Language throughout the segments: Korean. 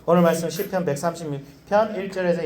오늘 말씀 시편 136편 1절에서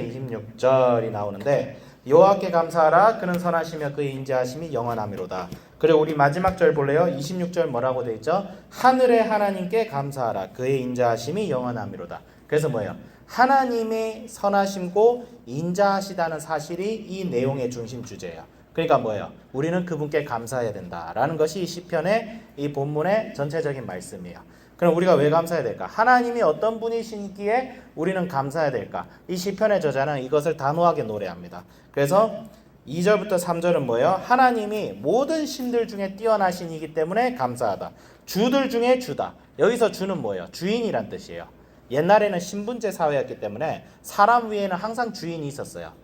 26절이 나오는데 여호와께 감사하라 그는 선하시며 그의 인자하심이 영원하미로다. 그리고 우리 마지막 절 볼래요? 26절 뭐라고 돼 있죠? 하늘의 하나님께 감사하라 그의 인자하심이 영원하미로다. 그래서 뭐예요? 하나님의 선하심고 인자하시다는 사실이 이 내용의 중심 주제예요. 그러니까 뭐예요? 우리는 그분께 감사해야 된다라는 것이 이 시편의 이 본문의 전체적인 말씀이에요. 그럼 우리가 왜 감사해야 될까? 하나님이 어떤 분이시기에 우리는 감사해야 될까? 이 시편의 저자는 이것을 단호하게 노래합니다. 그래서 2절부터 3절은 뭐예요? 하나님이 모든 신들 중에 뛰어나신 이기 때문에 감사하다. 주들 중에 주다. 여기서 주는 뭐예요? 주인이란 뜻이에요. 옛날에는 신분제 사회였기 때문에 사람 위에는 항상 주인이 있었어요.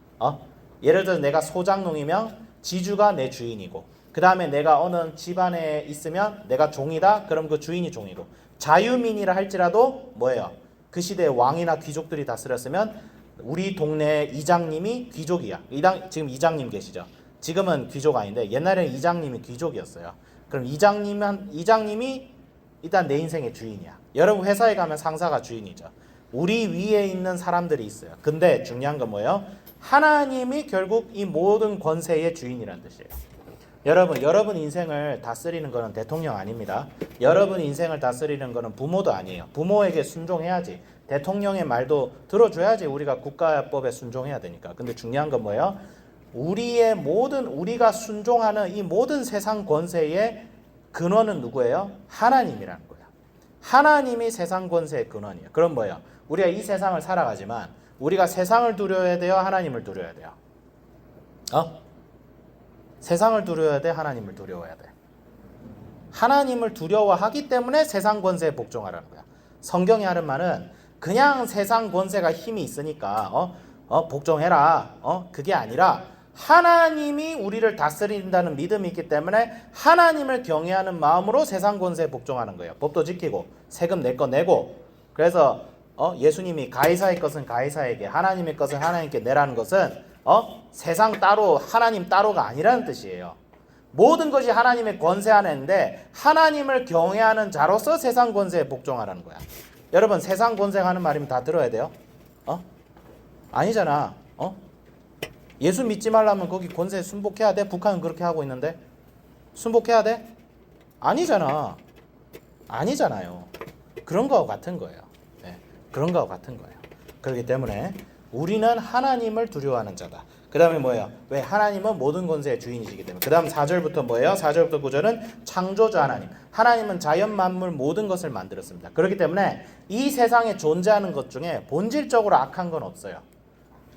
예를 들어서 내가 소장농이면 지주가 내 주인이고, 그 다음에 내가 어느 집안에 있으면 내가 종이다. 그럼 그 주인이 종이고, 자유민이라 할지라도 뭐예요? 그 시대에 왕이나 귀족들이 다스렸으면 우리 동네 이장님이 귀족이야. 지금 이장님 계시죠? 지금은 귀족 아닌데 옛날에는 이장님이 귀족이었어요. 그럼 이장님이 일단 내 인생의 주인이야. 여러분 회사에 가면 상사가 주인이죠. 우리 위에 있는 사람들이 있어요. 근데 중요한 건 뭐예요? 하나님이 결국 이 모든 권세의 주인이라는 뜻이에요. 여러분 인생을 다스리는 것은 대통령 아닙니다. 여러분 인생을 다스리는 것은 부모도 아니에요. 부모에게 순종해야지. 대통령의 말도 들어줘야지 우리가 국가법에 순종해야 되니까. 근데 중요한 건 뭐예요? 우리가 순종하는 이 모든 세상 권세의 근원은 누구예요? 하나님이라는 거예요. 하나님이 세상 권세의 근원이에요. 그럼 뭐예요? 우리가 이 세상을 살아가지만 우리가 세상을 두려워야 돼요? 하나님을 두려워야 돼요? 세상을 두려워야 돼? 하나님을 두려워야 돼? 하나님을 두려워하기 때문에 세상 권세에 복종하라는 거야. 성경이 하는 말은 그냥 세상 권세가 힘이 있으니까 복종해라. 그게 아니라 하나님이 우리를 다스린다는 믿음이 있기 때문에 하나님을 경외하는 마음으로 세상 권세에 복종하는 거예요. 법도 지키고 세금 내 거 내고. 그래서 예수님이 가이사의 것은 가이사에게, 하나님의 것은 하나님께 내라는 것은 세상 따로 하나님 따로가 아니라는 뜻이에요. 모든 것이 하나님의 권세 안에 있는데 하나님을 경외하는 자로서 세상 권세에 복종하라는 거야. 여러분 세상 권세 하는 말이면 다 들어야 돼요? 아니잖아. 예수 믿지 말라면 거기 권세에 순복해야 돼? 북한은 그렇게 하고 있는데 순복해야 돼? 아니잖아요. 그런 거와 같은 거예요. 네, 그런 거와 같은 거예요. 그렇기 때문에 우리는 하나님을 두려워하는 자다. 그 다음에 뭐예요? 왜? 하나님은 모든 권세의 주인이시기 때문에. 그 다음 4절부터 뭐예요? 4절부터 9절은 창조주 하나님. 하나님은 자연 만물 모든 것을 만들었습니다. 그렇기 때문에 이 세상에 존재하는 것 중에 본질적으로 악한 건 없어요.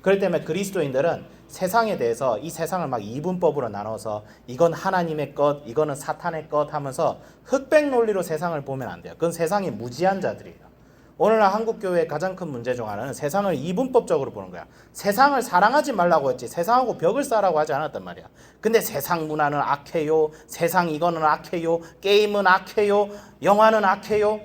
그렇기 때문에 그리스도인들은 세상에 대해서 이 세상을 막 이분법으로 나눠서 이건 하나님의 것, 이거는 사탄의 것 하면서 흑백 논리로 세상을 보면 안 돼요. 그건 세상이 무지한 자들이에요. 오늘날 한국교회의 가장 큰 문제 중 하나는 세상을 이분법적으로 보는 거야. 세상을 사랑하지 말라고 했지 세상하고 벽을 쌓으라고 하지 않았단 말이야. 근데 세상 문화는 악해요. 세상 이거는 악해요. 게임은 악해요. 영화는 악해요.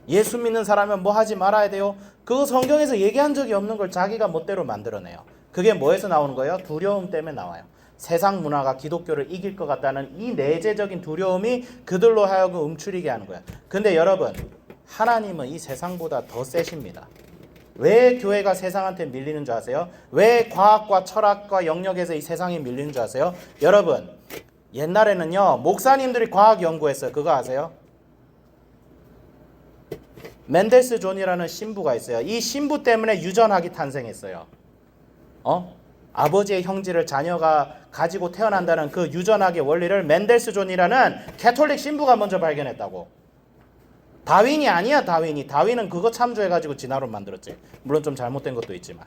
예수 믿는 사람은 뭐 하지 말아야 돼요. 그거 성경에서 얘기한 적이 없는 걸 자기가 멋대로 만들어내요. 그게 뭐에서 나오는 거예요? 두려움 때문에 나와요. 세상 문화가 기독교를 이길 것 같다는 이 내재적인 두려움이 그들로 하여금 움츠리게 하는 거야. 근데 여러분 하나님은 이 세상보다 더 세십니다. 왜 교회가 세상한테 밀리는 줄 아세요? 왜 과학과 철학과 영역에서 이 세상이 밀리는 줄 아세요? 여러분 옛날에는요 목사님들이 과학 연구했어요. 그거 아세요? 멘델스 존이라는 신부가 있어요. 이 신부 때문에 유전학이 탄생했어요. 아버지의 형질을 자녀가 가지고 태어난다는 그 유전학의 원리를 멘델스 존이라는 캐톨릭 신부가 먼저 발견했다고. 다윈이 아니야. 다윈은 그거 참조해가지고 진화론 만들었지. 물론 좀 잘못된 것도 있지만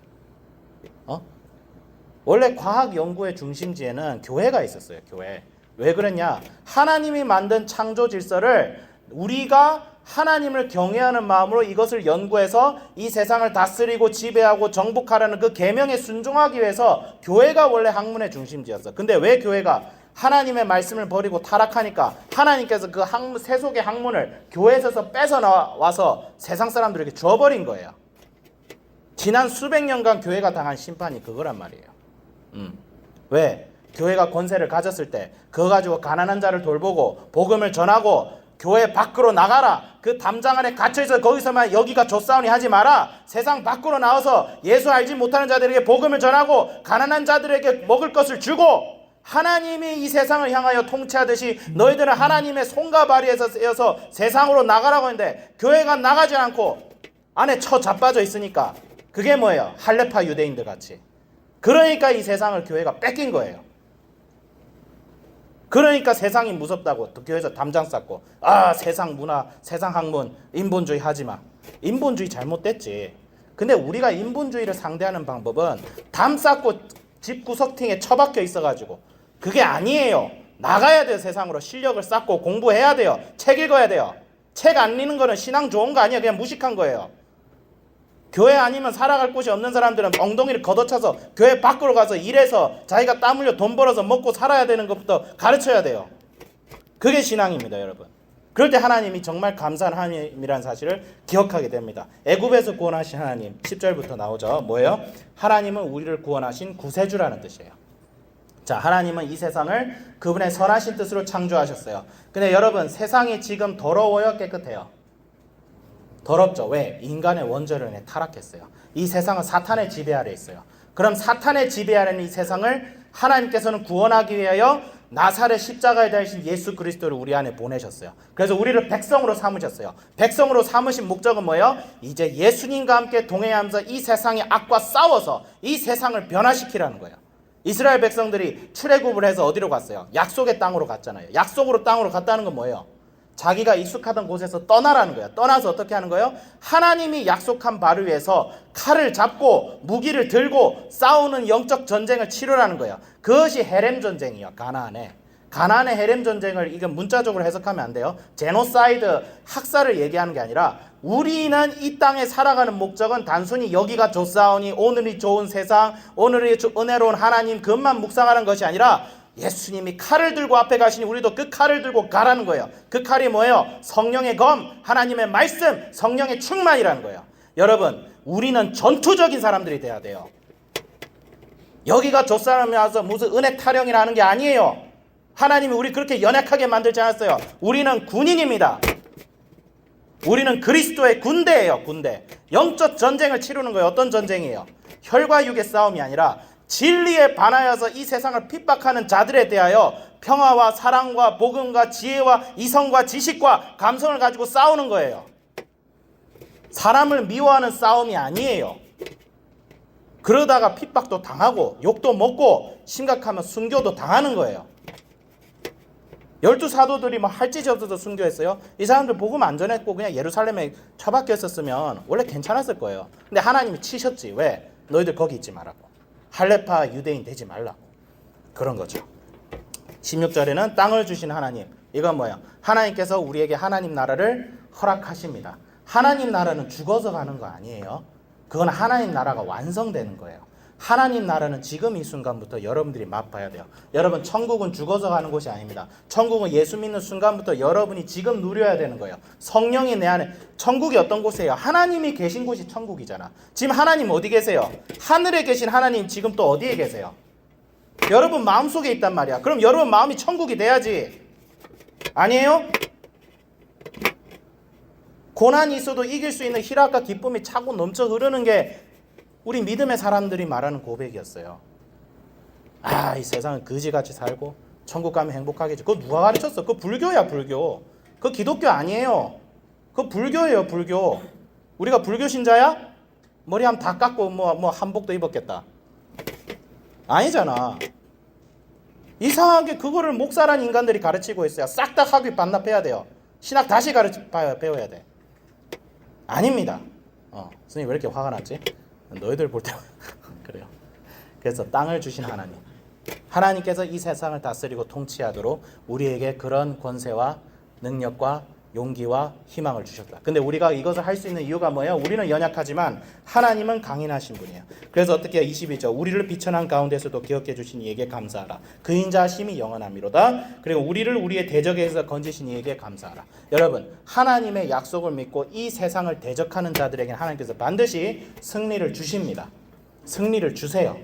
원래 과학 연구의 중심지에는 교회가 있었어요. 교회. 왜 그랬냐? 하나님이 만든 창조 질서를 우리가 하나님을 경외하는 마음으로 이것을 연구해서 이 세상을 다스리고 지배하고 정복하라는 그 계명에 순종하기 위해서 교회가 원래 학문의 중심지였어. 근데 왜 교회가 하나님의 말씀을 버리고 타락하니까 하나님께서 그 세속의 학문을 교회에서 뺏어 나와서 세상 사람들에게 줘버린 거예요. 지난 수백 년간 교회가 당한 심판이 그거란 말이에요. 왜? 교회가 권세를 가졌을 때 그거 가지고 가난한 자를 돌보고 복음을 전하고 교회 밖으로 나가라. 그 담장 안에 갇혀있어 거기서만 여기가 좆사오니 하지 마라. 세상 밖으로 나와서 예수 알지 못하는 자들에게 복음을 전하고 가난한 자들에게 먹을 것을 주고 하나님이 이 세상을 향하여 통치하듯이 너희들은 하나님의 손과 발에서 쓰여서 세상으로 나가라고 했는데 교회가 나가지 않고 안에 처 자빠져 있으니까 그게 뭐예요? 할레파 유대인들 같이. 그러니까 이 세상을 교회가 뺏긴 거예요. 그러니까 세상이 무섭다고 교회에서 담장 쌓고 세상 문화, 세상 학문, 인본주의 하지마. 인본주의 잘못됐지. 근데 우리가 인본주의를 상대하는 방법은 담 쌓고 집 구석탱이에 처박혀 있어가지고 그게 아니에요. 나가야 돼요. 세상으로 실력을 쌓고 공부해야 돼요. 책 읽어야 돼요. 책 안 읽는 거는 신앙 좋은 거 아니에요. 그냥 무식한 거예요. 교회 아니면 살아갈 곳이 없는 사람들은 엉덩이를 걷어차서 교회 밖으로 가서 일해서 자기가 땀 흘려 돈 벌어서 먹고 살아야 되는 것부터 가르쳐야 돼요. 그게 신앙입니다, 여러분. 그럴 때 하나님이 정말 감사한 하나님이라는 사실을 기억하게 됩니다. 애굽에서 구원하신 하나님, 10절부터 나오죠. 뭐예요? 하나님은 우리를 구원하신 구세주라는 뜻이에요. 자, 하나님은 이 세상을 그분의 선하신 뜻으로 창조하셨어요. 근데 여러분, 세상이 지금 더러워요? 깨끗해요? 더럽죠. 왜? 인간의 원죄로 인해 타락했어요. 이 세상은 사탄의 지배 아래 있어요. 그럼 사탄의 지배 아래 있는 이 세상을 하나님께서는 구원하기 위하여 나사렛 십자가에 달리신 예수 그리스도를 우리 안에 보내셨어요. 그래서 우리를 백성으로 삼으셨어요. 백성으로 삼으신 목적은 뭐예요? 이제 예수님과 함께 동행하면서 이 세상의 악과 싸워서 이 세상을 변화시키라는 거예요. 이스라엘 백성들이 출애굽을 해서 어디로 갔어요? 약속의 땅으로 갔잖아요. 약속으로 땅으로 갔다는 건 뭐예요? 자기가 익숙하던 곳에서 떠나라는 거예요. 떠나서 어떻게 하는 거예요? 하나님이 약속한 바를 위해서 칼을 잡고 무기를 들고 싸우는 영적 전쟁을 치르라는 거예요. 그것이 헤렘 전쟁이에요. 가나안의 헤렘 전쟁을 이게 문자적으로 해석하면 안 돼요. 제노사이드, 학살을 얘기하는 게 아니라 우리는 이 땅에 살아가는 목적은 단순히 여기가 좋사오니 오늘이 좋은 세상, 오늘이 은혜로운 하나님 그것만 묵상하는 것이 아니라 예수님이 칼을 들고 앞에 가시니 우리도 그 칼을 들고 가라는 거예요. 그 칼이 뭐예요? 성령의 검, 하나님의 말씀, 성령의 충만이라는 거예요. 여러분, 우리는 전투적인 사람들이 돼야 돼요. 여기가 좁사람이 와서 무슨 은혜 타령이라 하는 게 아니에요. 하나님이 우리 그렇게 연약하게 만들지 않았어요. 우리는 군인입니다. 우리는 그리스도의 군대예요. 군대. 영적 전쟁을 치르는 거예요. 어떤 전쟁이에요? 혈과 육의 싸움이 아니라 진리에 반하여서 이 세상을 핍박하는 자들에 대하여 평화와 사랑과 복음과 지혜와 이성과 지식과 감성을 가지고 싸우는 거예요. 사람을 미워하는 싸움이 아니에요. 그러다가 핍박도 당하고 욕도 먹고 심각하면 순교도 당하는 거예요. 12사도들이 뭐 할 짓이 없어서 순교했어요. 이 사람들 복음 안 전했고 그냥 예루살렘에 처박혀 있었으면 원래 괜찮았을 거예요. 근데 하나님이 치셨지. 왜? 너희들 거기 있지 말라고. 할레파 유대인 되지 말라고. 그런 거죠. 16절에는 땅을 주신 하나님. 이건 뭐예요? 하나님께서 우리에게 하나님 나라를 허락하십니다. 하나님 나라는 죽어서 가는 거 아니에요. 그건 하나님 나라가 완성되는 거예요. 하나님 나라는 지금 이 순간부터 여러분들이 맛봐야 돼요. 여러분, 천국은 죽어서 가는 곳이 아닙니다. 천국은 예수 믿는 순간부터 여러분이 지금 누려야 되는 거예요. 성령이 내 안에. 천국이 어떤 곳이에요? 하나님이 계신 곳이 천국이잖아. 지금 하나님 어디 계세요? 하늘에 계신 하나님 지금 또 어디에 계세요? 여러분 마음속에 있단 말이야. 그럼 여러분 마음이 천국이 돼야지. 아니에요? 고난이 있어도 이길 수 있는 희락과 기쁨이 차고 넘쳐 흐르는 게 우리 믿음의 사람들이 말하는 고백이었어요. 이 세상은 거지같이 살고 천국 가면 행복하겠지. 그거 누가 가르쳤어? 그거 불교야, 불교. 그거 기독교 아니에요. 그거 불교예요, 불교. 우리가 불교 신자야? 머리 한번 다 깎고 뭐 한복도 입었겠다. 아니잖아. 이상하게 그거를 목사란 인간들이 가르치고 있어요. 싹 다 학위 반납해야 돼요. 신학 다시 배워야 돼. 아닙니다. 선생님 왜 이렇게 화가 났지? 너희들 볼 때 그래요. 그래서 땅을 주신 하나님, 하나님께서 이 세상을 다스리고 통치하도록 우리에게 그런 권세와 능력과 용기와 희망을 주셨다. 근데 우리가 이것을 할 수 있는 이유가 뭐예요? 우리는 연약하지만 하나님은 강인하신 분이에요. 그래서 어떻게 해요? 22절 우리를 비천한 가운데서도 기억해 주신 이에게 감사하라. 그 인자하심이 영원함이로다. 그리고 우리를 우리의 대적에서 건지신 이에게 감사하라. 여러분, 하나님의 약속을 믿고 이 세상을 대적하는 자들에게는 하나님께서 반드시 승리를 주십니다. 승리를 주세요.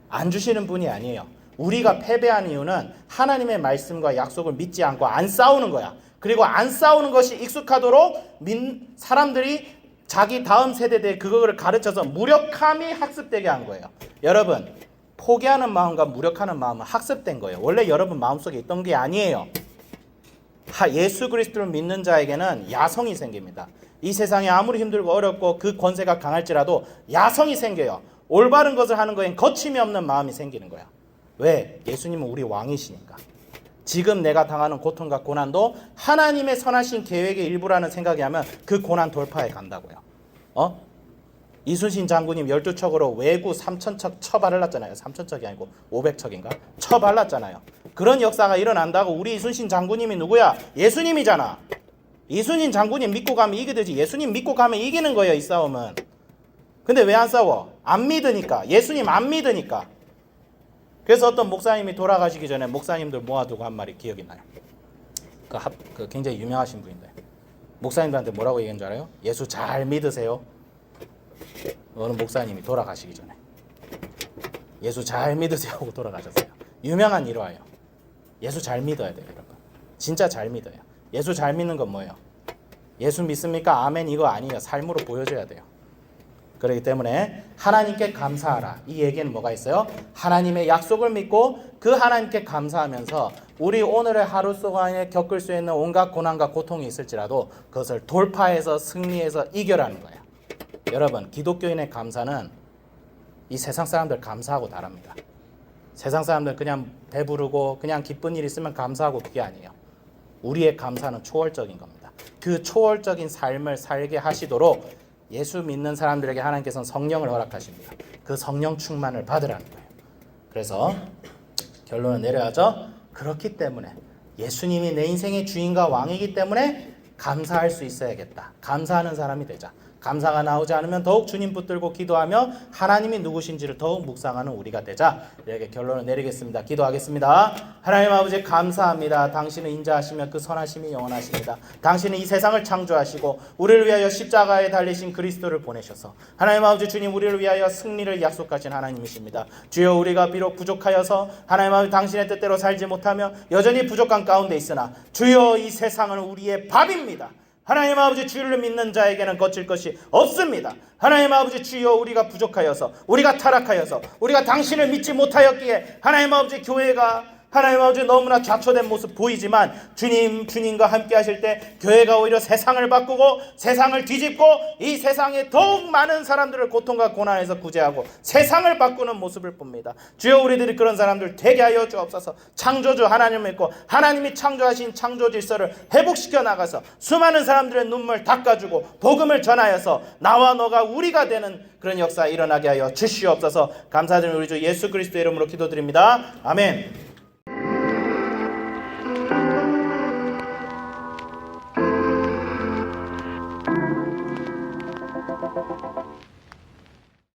안 주시는 분이 아니에요. 우리가 패배한 이유는 하나님의 말씀과 약속을 믿지 않고 안 싸우는 거야. 그리고 안 싸우는 것이 익숙하도록 사람들이 자기 다음 세대에 그거를 가르쳐서 무력함이 학습되게 한 거예요. 여러분, 포기하는 마음과 무력하는 마음은 학습된 거예요. 원래 여러분 마음속에 있던 게 아니에요. 예수 그리스도를 믿는 자에게는 야성이 생깁니다. 이 세상이 아무리 힘들고 어렵고 그 권세가 강할지라도 야성이 생겨요. 올바른 것을 하는 거엔 거침이 없는 마음이 생기는 거야. 왜? 예수님은 우리 왕이시니까. 지금 내가 당하는 고통과 고난도 하나님의 선하신 계획의 일부라는 생각이 하면 그 고난 돌파해 간다고요. 이순신 장군님 12척으로 왜구 3,000척 쳐발랐잖아요. 3,000척이 아니고 500척인가? 쳐발랐잖아요. 그런 역사가 일어난다고. 우리 이순신 장군님이 누구야? 예수님이잖아. 이순신 장군님 믿고 가면 이기듯이 예수님 믿고 가면 이기는 거예요, 이 싸움은. 근데 왜 안 싸워? 안 믿으니까. 예수님 안 믿으니까. 그래서 어떤 목사님이 돌아가시기 전에 목사님들 모아두고 한 말이 기억이 나요. 그 굉장히 유명하신 분인데 목사님들한테 뭐라고 얘기한 줄 알아요? 예수 잘 믿으세요. 어느 목사님이 돌아가시기 전에 예수 잘 믿으세요 하고 돌아가셨어요. 유명한 일화예요. 예수 잘 믿어야 돼요, 여러분. 진짜 잘 믿어요. 예수 잘 믿는 건 뭐예요? 예수 믿습니까? 아멘 이거 아니에요. 삶으로 보여줘야 돼요. 그렇기 때문에 하나님께 감사하라. 이 얘기는 뭐가 있어요? 하나님의 약속을 믿고 그 하나님께 감사하면서 우리 오늘의 하루 동안에 겪을 수 있는 온갖 고난과 고통이 있을지라도 그것을 돌파해서 승리해서 이겨라는 거예요. 여러분, 기독교인의 감사는 이 세상 사람들 감사하고 다릅니다. 세상 사람들 그냥 배부르고 그냥 기쁜 일 있으면 감사하고 그게 아니에요. 우리의 감사는 초월적인 겁니다. 그 초월적인 삶을 살게 하시도록 예수 믿는 사람들에게 하나님께서는 성령을 허락하십니다. 그 성령 충만을 받으라는 거예요. 그래서 결론을 내려야죠. 그렇기 때문에 예수님이 내 인생의 주인과 왕이기 때문에 감사할 수 있어야겠다. 감사하는 사람이 되자. 감사가 나오지 않으면 더욱 주님 붙들고 기도하며 하나님이 누구신지를 더욱 묵상하는 우리가 되자. 이렇게 결론을 내리겠습니다. 기도하겠습니다. 하나님 아버지 감사합니다. 당신은 인자하시며 그 선하심이 영원하십니다. 당신은 이 세상을 창조하시고 우리를 위하여 십자가에 달리신 그리스도를 보내셔서 하나님 아버지 주님 우리를 위하여 승리를 약속하신 하나님이십니다. 주여 우리가 비록 부족하여서 하나님 아버지 당신의 뜻대로 살지 못하며 여전히 부족한 가운데 있으나 주여 이 세상은 우리의 밥입니다. 하나님 아버지 주를 믿는 자에게는 거칠 것이 없습니다. 하나님 아버지 주여 우리가 부족하여서 우리가 타락하여서 우리가 당신을 믿지 못하였기에 하나님 아버지 교회가 하나님 아버지 너무나 좌초된 모습 보이지만 주님과 함께 하실 때 교회가 오히려 세상을 바꾸고 세상을 뒤집고 이 세상에 더욱 많은 사람들을 고통과 고난에서 구제하고 세상을 바꾸는 모습을 봅니다. 주여 우리들이 그런 사람들 되게 하여 주옵소서. 창조주 하나님을 믿고 하나님이 창조하신 창조 질서를 회복시켜 나가서 수많은 사람들의 눈물 닦아주고 복음을 전하여서 나와 너가 우리가 되는 그런 역사 일어나게 하여 주시옵소서. 감사드리는 우리 주 예수 그리스도의 이름으로 기도드립니다. 아멘.